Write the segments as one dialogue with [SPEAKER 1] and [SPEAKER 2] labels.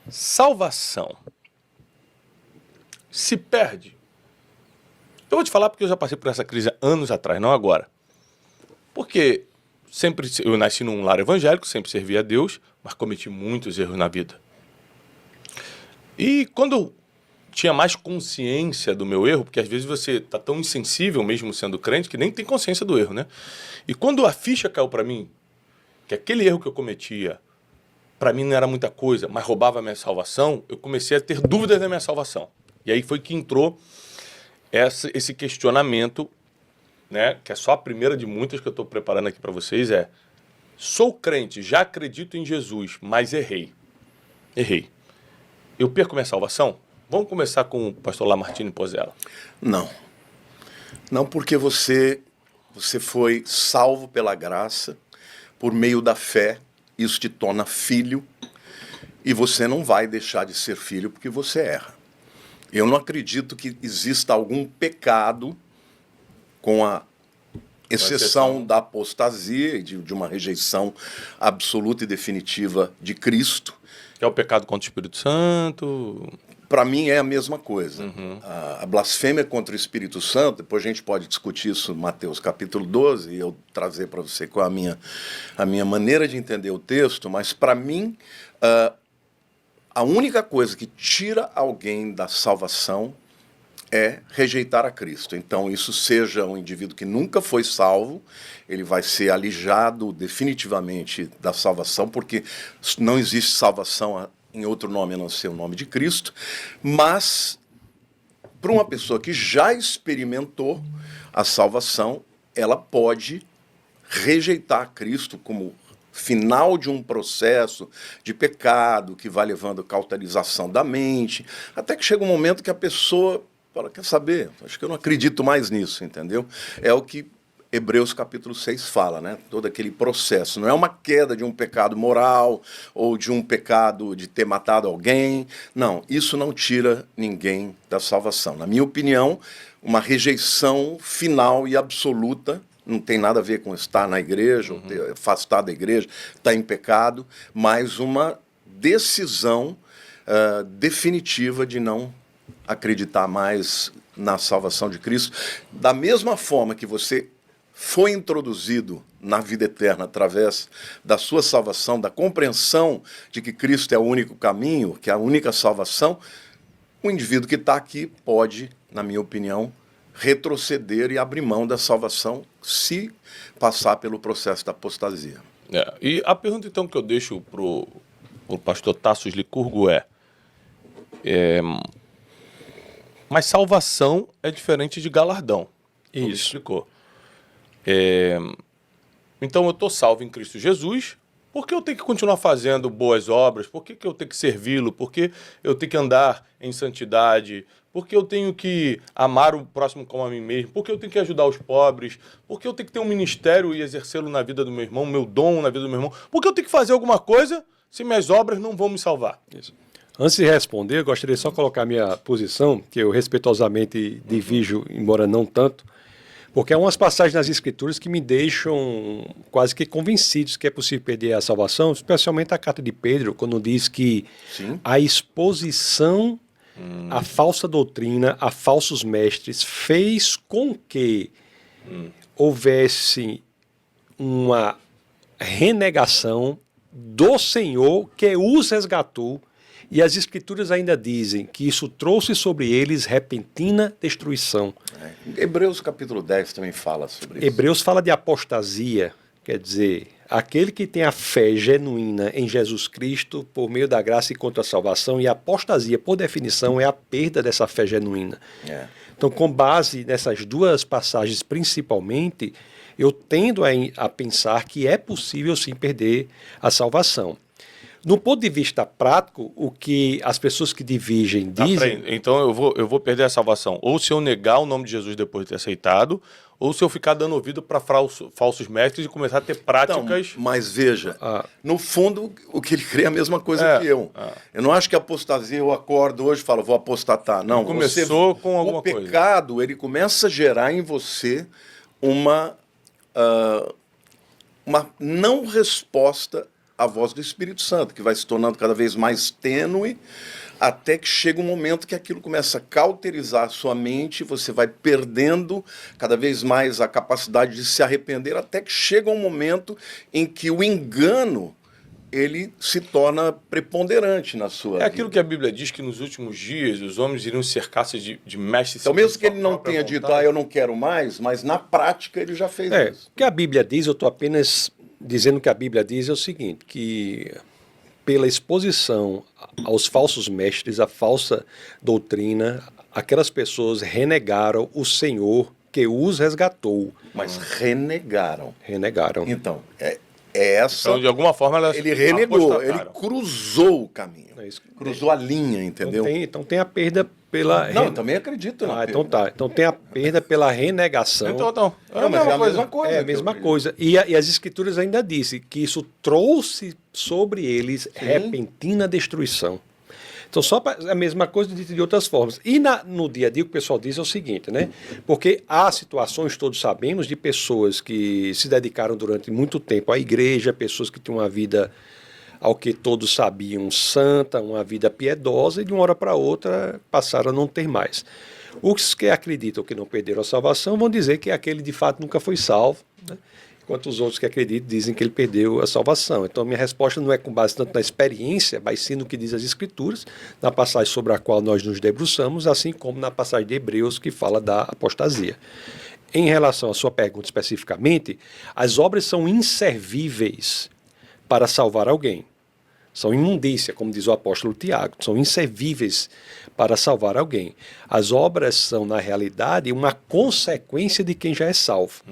[SPEAKER 1] Salvação se perde. Eu vou te falar porque eu já passei por essa crise anos atrás, não agora. Porque sempre eu nasci num lar evangélico, sempre servi a Deus, mas cometi muitos erros na vida. E quando eu tinha mais consciência do meu erro, porque às vezes você está tão insensível mesmo sendo crente que nem tem consciência do erro, né? E quando a ficha caiu para mim, que aquele erro que eu cometia, para mim não era muita coisa, mas roubava a minha salvação, eu comecei a ter dúvidas da minha salvação. E aí foi que entrou esse questionamento, né, que é só a primeira de muitas que eu estou preparando aqui para vocês, sou crente, já acredito em Jesus, mas errei. Eu perco minha salvação? Vamos começar com o pastor Lamartine Pozella.
[SPEAKER 2] Não. Não, porque você foi salvo pela graça, por meio da fé, isso te torna filho, e você não vai deixar de ser filho porque você erra. Eu não acredito que exista algum pecado, com a exceção da apostasia e de uma rejeição absoluta e definitiva de Cristo.
[SPEAKER 1] Que é o pecado contra o Espírito Santo.
[SPEAKER 2] Para mim é a mesma coisa. A blasfêmia contra o Espírito Santo, depois a gente pode discutir isso em Mateus capítulo 12, e eu trazer para você qual é a minha maneira de entender o texto, mas para mim, a única coisa que tira alguém da salvação é rejeitar a Cristo. Então, isso seja um indivíduo que nunca foi salvo, ele vai ser alijado definitivamente da salvação, porque não existe salvação em outro nome a não ser o nome de Cristo, mas para uma pessoa que já experimentou a salvação, ela pode rejeitar Cristo como final de um processo de pecado que vai levando à cauterização da mente, até que chega um momento que a pessoa fala, quer saber, acho que eu não acredito mais nisso, entendeu? É o que Hebreus capítulo 6 fala, né? Todo aquele processo. Não é uma queda de um pecado moral ou de um pecado de ter matado alguém. Não, isso não tira ninguém da salvação. Na minha opinião, uma rejeição final e absoluta, não tem nada a ver com estar na igreja, ou ter afastado da igreja, estar em pecado, mas uma decisão definitiva de não acreditar mais na salvação de Cristo. Da mesma forma que você foi introduzido na vida eterna através da sua salvação, da compreensão de que Cristo é o único caminho, que é a única salvação, o indivíduo que está aqui pode, na minha opinião, retroceder e abrir mão da salvação se passar pelo processo da apostasia.
[SPEAKER 1] E a pergunta, então, que eu deixo para o pastor Tassos Licurgo mas salvação é diferente de galardão. Isso. Ele explicou. Então eu estou salvo em Cristo Jesus. Por que eu tenho que continuar fazendo boas obras? Por que eu tenho que servi-lo? Por que eu tenho que andar em santidade? Por que eu tenho que amar o próximo como a mim mesmo? Por que eu tenho que ajudar os pobres? Por que eu tenho que ter um ministério e exercê-lo na vida do meu irmão, meu dom na vida do meu irmão? Por que eu tenho que fazer alguma coisa se minhas obras não vão me salvar?
[SPEAKER 3] Isso. Antes de responder, eu gostaria só de colocar a minha posição, que eu respeitosamente divido, embora não tanto, porque há umas passagens nas Escrituras que me deixam quase que convencidos que é possível perder a salvação, especialmente a carta de Pedro, quando diz que a exposição à falsa doutrina, a falsos mestres, fez com que houvesse uma renegação do Senhor que os resgatou. E as Escrituras ainda dizem que isso trouxe sobre eles repentina destruição.
[SPEAKER 2] Hebreus capítulo 10 também fala sobre isso.
[SPEAKER 3] Hebreus fala de apostasia, quer dizer, aquele que tem a fé genuína em Jesus Cristo por meio da graça e contra a salvação, e a apostasia, por definição, é a perda dessa fé genuína. Então, com base nessas duas passagens principalmente, eu tendo a pensar que é possível sim perder a salvação. No ponto de vista prático, o que as pessoas que dividem dizem...
[SPEAKER 1] Então eu vou perder a salvação. Ou se eu negar o nome de Jesus depois de ter aceitado, ou se eu ficar dando ouvido para falsos mestres e começar a ter práticas...
[SPEAKER 2] Então, mas veja, no fundo, o que ele crê é a mesma coisa que eu. Eu não acho que apostasia, eu acordo hoje e falo, vou apostatar. Não,
[SPEAKER 1] começou com alguma coisa.
[SPEAKER 2] O pecado, ele começa a gerar em você uma não resposta a voz do Espírito Santo, que vai se tornando cada vez mais tênue, até que chega um momento que aquilo começa a cauterizar a sua mente, você vai perdendo cada vez mais a capacidade de se arrepender, até que chega um momento em que o engano ele se torna preponderante na sua vida.
[SPEAKER 1] É aquilo que a Bíblia diz, que nos últimos dias os homens iriam cercar-se de mestres.
[SPEAKER 2] Então, mesmo que ele não tenha dito, eu não quero mais, mas na prática ele já fez isso.
[SPEAKER 3] O que a Bíblia diz, eu estou apenas dizendo que a Bíblia diz é o seguinte, que pela exposição aos falsos mestres, à falsa doutrina, aquelas pessoas renegaram o Senhor que os resgatou.
[SPEAKER 2] Mas renegaram.
[SPEAKER 3] Renegaram.
[SPEAKER 2] Então, essa...
[SPEAKER 1] Então, de alguma forma,
[SPEAKER 2] ele renegou, ele
[SPEAKER 1] apostataram.
[SPEAKER 2] cruzou o caminho, cruzou a linha, entendeu?
[SPEAKER 3] Então tem a perda pela...
[SPEAKER 2] Não, eu também acredito na perda.
[SPEAKER 3] Então tá. Então tem a perda pela renegação.
[SPEAKER 1] Então.
[SPEAKER 2] Não, mas é a mesma coisa.
[SPEAKER 3] É a mesma coisa. E as Escrituras ainda dizem que isso trouxe sobre eles repentina destruição. Então, a mesma coisa dita de outras formas. E no dia a dia o que o pessoal diz é o seguinte, né? Porque há situações, todos sabemos, de pessoas que se dedicaram durante muito tempo à igreja, pessoas que tinham uma vida, ao que todos sabiam, santa, uma vida piedosa, e de uma hora para outra passaram a não ter mais. Os que acreditam que não perderam a salvação vão dizer que aquele de fato nunca foi salvo, né? Enquanto os outros que acreditam dizem que ele perdeu a salvação. Então, minha resposta não é com base tanto na experiência, mas sim no que diz as Escrituras, na passagem sobre a qual nós nos debruçamos, assim como na passagem de Hebreus, que fala da apostasia. Em relação à sua pergunta especificamente, as obras são inservíveis para salvar alguém. São imundícia, como diz o apóstolo Tiago, são inservíveis para salvar alguém. As obras são, na realidade, uma consequência de quem já é salvo.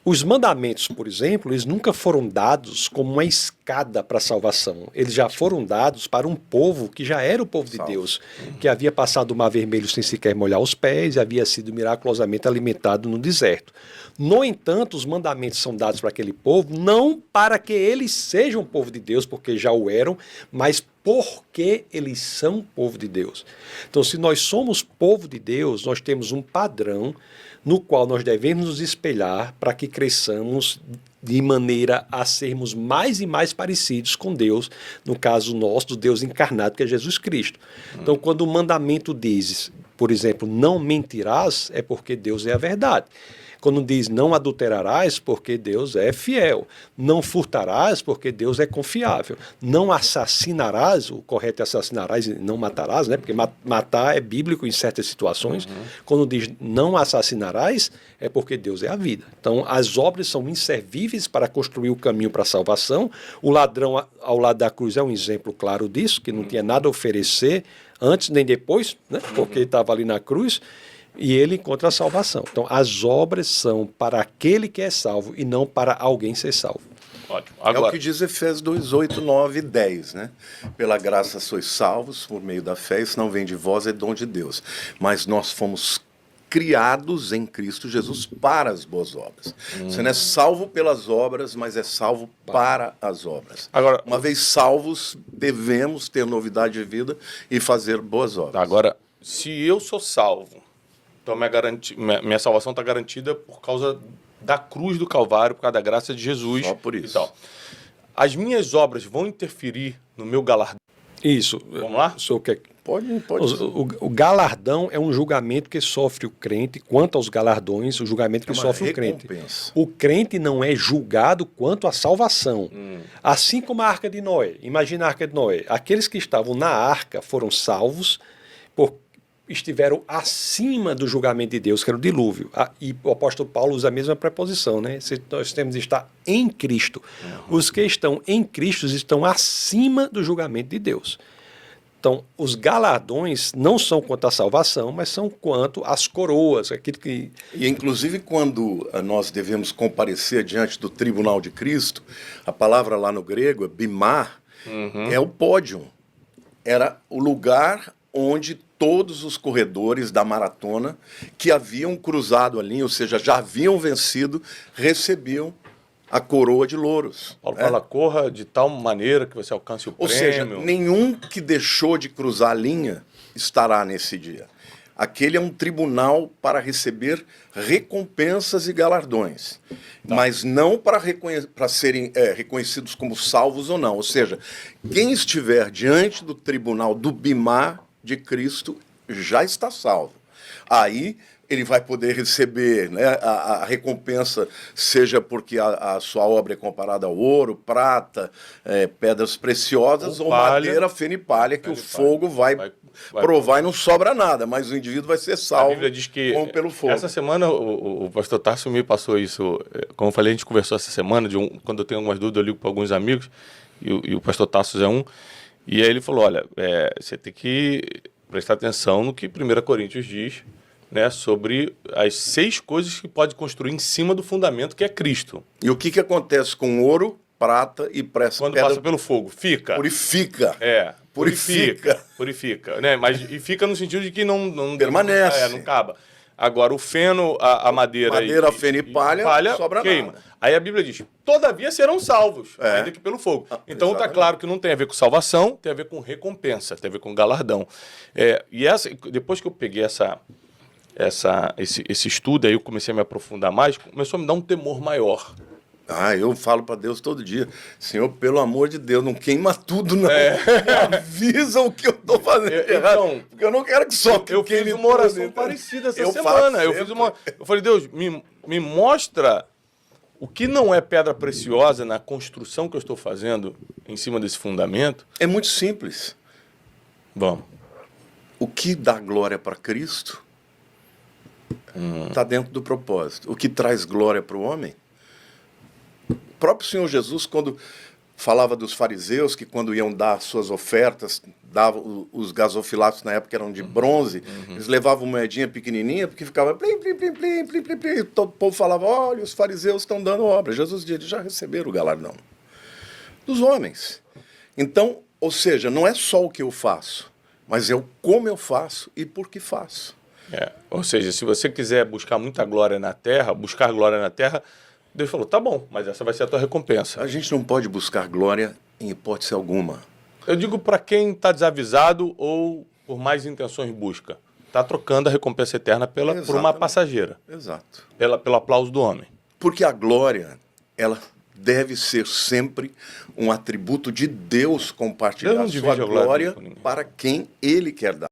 [SPEAKER 3] Os mandamentos, por exemplo, eles nunca foram dados como uma escada para a salvação. Eles já foram dados para um povo que já era o povo de Deus, que havia passado o Mar Vermelho sem sequer molhar os pés e havia sido miraculosamente alimentado no deserto. No entanto, os mandamentos são dados para aquele povo não para que eles sejam povo de Deus, porque já o eram, mas porque eles são povo de Deus. Então, se nós somos povo de Deus, nós temos um padrão no qual nós devemos nos espelhar para que cresçamos de maneira a sermos mais e mais parecidos com Deus, no caso nosso, do Deus encarnado, que é Jesus Cristo. Então, quando o mandamento diz, por exemplo, não mentirás, é porque Deus é a verdade. Quando diz não adulterarás, porque Deus é fiel. Não furtarás, porque Deus é confiável. Não assassinarás, o correto é assassinarás e não matarás, né? Porque matar é bíblico em certas situações. Quando diz não assassinarás, é porque Deus é a vida. Então, as obras são inservíveis para construir o caminho para a salvação. O ladrão ao lado da cruz é um exemplo claro disso, que não tinha nada a oferecer antes nem depois, né? Porque estava ali na cruz. E ele encontra a salvação. Então, as obras são para aquele que é salvo e não para alguém ser salvo.
[SPEAKER 1] Ótimo.
[SPEAKER 2] Agora, é o que diz Efésios 2, 8, 9 e 10, né? Pela graça sois salvos por meio da fé, isso não vem de vós, é dom de Deus. Mas nós fomos criados em Cristo Jesus para as boas obras. Você não é salvo pelas obras, mas é salvo para as obras.
[SPEAKER 1] Agora,
[SPEAKER 2] uma vez salvos, devemos ter novidade de vida e fazer boas obras.
[SPEAKER 1] Agora, se eu sou salvo, então minha salvação está garantida por causa da cruz do Calvário, por causa da graça de Jesus.
[SPEAKER 2] Só por isso.
[SPEAKER 1] Então, as minhas obras vão interferir no meu galardão?
[SPEAKER 3] Isso.
[SPEAKER 1] Vamos lá?
[SPEAKER 2] Pode.
[SPEAKER 3] O galardão é um julgamento que sofre o crente. Quanto aos galardões, o julgamento que sofre o crente. O crente não é julgado quanto à salvação. Assim como a Arca de Noé. Imagina a Arca de Noé. Aqueles que estavam na arca foram salvos estiveram acima do julgamento de Deus, que era o dilúvio. E o apóstolo Paulo usa a mesma preposição, né? Nós temos de estar em Cristo. Os que estão em Cristo estão acima do julgamento de Deus. Então, os galardões não são quanto à salvação, mas são quanto às coroas. Aquilo que...
[SPEAKER 2] E, inclusive, quando nós devemos comparecer diante do tribunal de Cristo, a palavra lá no grego, bimá, é o pódio. Era o lugar onde todos os corredores da maratona que haviam cruzado a linha, ou seja, já haviam vencido, recebiam a coroa de louros.
[SPEAKER 1] Paulo fala, corra de tal maneira que você alcance o prêmio.
[SPEAKER 2] Ou seja, nenhum que deixou de cruzar a linha estará nesse dia. Aquele é um tribunal para receber recompensas e galardões, mas não para serem reconhecidos como salvos ou não. Ou seja, quem estiver diante do tribunal do Bimá de Cristo já está salvo. Aí ele vai poder receber, né, a recompensa, seja porque a sua obra é comparada ao ouro, prata, pedras preciosas ou madeira, feno e palha, que o fogo vai provar e não sobra nada, mas o indivíduo vai ser salvo.
[SPEAKER 1] A Bíblia diz que
[SPEAKER 2] como pelo fogo.
[SPEAKER 1] Essa semana o pastor Tarso me passou isso. Como eu falei, a gente conversou essa semana, quando eu tenho algumas dúvidas, eu ligo para alguns amigos, e o pastor Tarso é um, e aí ele falou, olha, você tem que prestar atenção no que 1 Coríntios diz, né, sobre as 6 coisas que pode construir em cima do fundamento que é Cristo.
[SPEAKER 2] E o que acontece com ouro, prata e pressa?
[SPEAKER 1] Quando passa pelo fogo, fica.
[SPEAKER 2] Purifica.
[SPEAKER 1] Purifica, né? Mas e fica no sentido de que não
[SPEAKER 2] permanece.
[SPEAKER 1] Não acaba. Agora, o feno, a madeira...
[SPEAKER 2] Feno e palha sobra
[SPEAKER 1] queima.
[SPEAKER 2] nada.
[SPEAKER 1] Aí a Bíblia diz, todavia serão salvos, ainda que pelo fogo. Então está claro que não tem a ver com salvação, tem a ver com recompensa, tem a ver com galardão. E depois que eu peguei esse estudo, aí eu comecei a me aprofundar mais, começou a me dar um temor maior.
[SPEAKER 2] Eu falo para Deus todo dia, Senhor, pelo amor de Deus, não queima tudo, não. Me avisa o que eu estou fazendo errado, porque eu não quero que só
[SPEAKER 1] eu fiz uma oração parecida essa semana. Eu falei, Deus, me mostra o que não é pedra preciosa na construção que eu estou fazendo em cima desse fundamento.
[SPEAKER 2] É muito simples.
[SPEAKER 1] Vamos.
[SPEAKER 2] O que dá glória para Cristo está dentro do propósito. O que traz glória para o homem. O próprio Senhor Jesus, quando falava dos fariseus, que quando iam dar suas ofertas, davam os gasofilatos na época eram de bronze, eles levavam moedinha pequenininha, porque ficava plim, plim, plim, plim, plim, plim, plim, todo o povo falava, olha, os fariseus estão dando obra. Jesus disse, eles já receberam o galardão dos homens. Então, ou seja, não é só o que eu faço, mas é o como eu faço e por que faço.
[SPEAKER 1] Ou seja, se você quiser buscar muita glória na terra, Deus falou, tá bom, mas essa vai ser a tua recompensa.
[SPEAKER 2] A gente não pode buscar glória em hipótese alguma.
[SPEAKER 1] Eu digo para quem está desavisado ou por mais intenções busca. Está trocando a recompensa eterna por uma passageira.
[SPEAKER 2] Exato.
[SPEAKER 1] Pelo aplauso do homem.
[SPEAKER 2] Porque a glória, ela deve ser sempre um atributo de Deus compartilhar sua glória para quem Ele quer dar.